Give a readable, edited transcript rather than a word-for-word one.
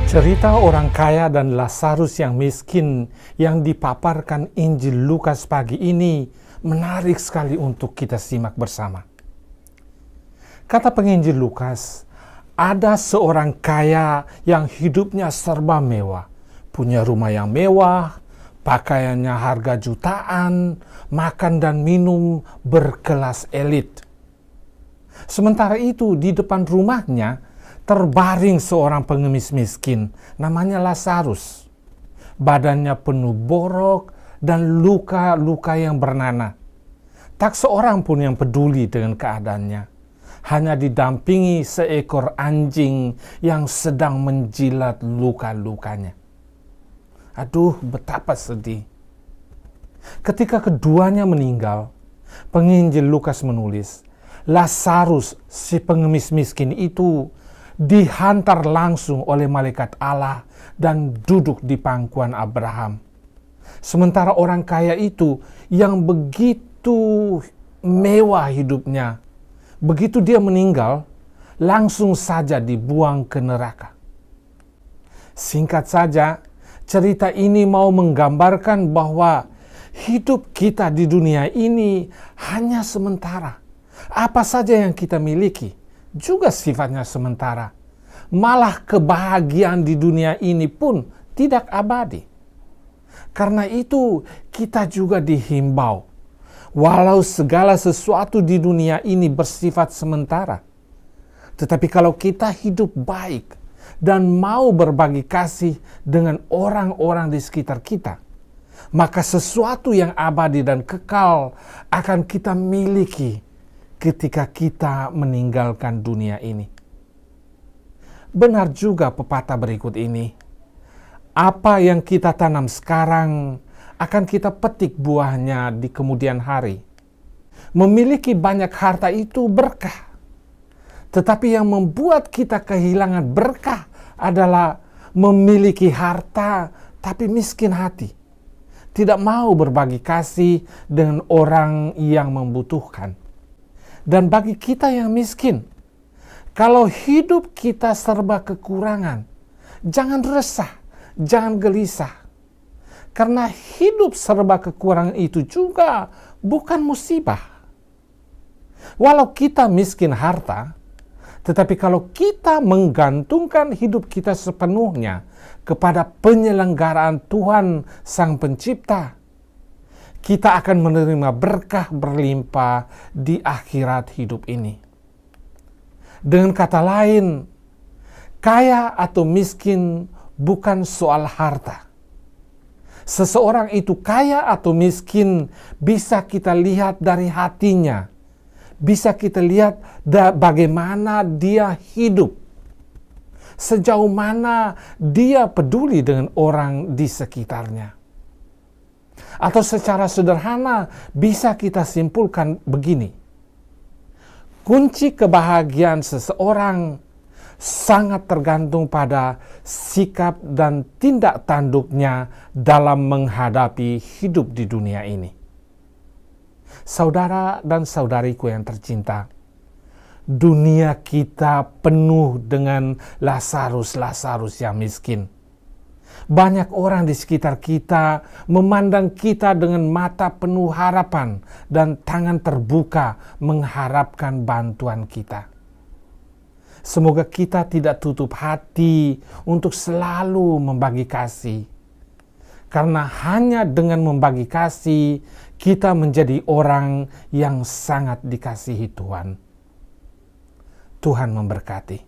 Cerita orang kaya dan Lazarus yang miskin yang dipaparkan Injil Lukas pagi ini menarik sekali untuk kita simak bersama. Kata penginjil Lukas, ada seorang kaya yang hidupnya serba mewah, punya rumah yang mewah, pakaiannya harga jutaan, makan dan minum berkelas elit. Sementara itu di depan rumahnya terbaring seorang pengemis miskin, namanya Lazarus. Badannya penuh borok dan luka-luka yang bernanah. Tak seorang pun yang peduli dengan keadaannya. Hanya didampingi seekor anjing yang sedang menjilat luka-lukanya. Aduh, betapa sedih. Ketika keduanya meninggal, penginjil Lukas menulis, Lazarus, si pengemis miskin itu, dihantar langsung oleh malaikat Allah dan duduk di pangkuan Abraham. Sementara orang kaya itu yang begitu mewah hidupnya, begitu dia meninggal, langsung saja dibuang ke neraka. Singkat saja, cerita ini mau menggambarkan bahwa hidup kita di dunia ini hanya sementara. Apa saja yang kita miliki juga sifatnya sementara. Malah kebahagiaan di dunia ini pun tidak abadi. Karena itu kita juga dihimbau, walau segala sesuatu di dunia ini bersifat sementara, tetapi kalau kita hidup baik dan mau berbagi kasih dengan orang-orang di sekitar kita, maka sesuatu yang abadi dan kekal akan kita miliki ketika kita meninggalkan dunia ini. Benar juga pepatah berikut ini. Apa yang kita tanam sekarang akan kita petik buahnya di kemudian hari. Memiliki banyak harta itu berkah. Tetapi yang membuat kita kehilangan berkah adalah memiliki harta tapi miskin hati. Tidak mau berbagi kasih dengan orang yang membutuhkan. Dan bagi kita yang miskin, kalau hidup kita serba kekurangan, jangan resah, jangan gelisah. Karena hidup serba kekurangan itu juga bukan musibah. Walau kita miskin harta, tetapi kalau kita menggantungkan hidup kita sepenuhnya kepada penyelenggaraan Tuhan Sang Pencipta, kita akan menerima berkah berlimpah di akhirat hidup ini. Dengan kata lain, kaya atau miskin bukan soal harta. Seseorang itu kaya atau miskin bisa kita lihat dari hatinya. Bisa kita lihat bagaimana dia hidup. Sejauh mana dia peduli dengan orang di sekitarnya. Atau secara sederhana bisa kita simpulkan begini. Kunci kebahagiaan seseorang sangat tergantung pada sikap dan tindak tanduknya dalam menghadapi hidup di dunia ini. Saudara dan saudariku yang tercinta, dunia kita penuh dengan Lazarus yang miskin. Banyak orang di sekitar kita memandang kita dengan mata penuh harapan dan tangan terbuka mengharapkan bantuan kita. Semoga kita tidak tutup hati untuk selalu membagi kasih. Karena hanya dengan membagi kasih, kita menjadi orang yang sangat dikasihi Tuhan. Tuhan memberkati.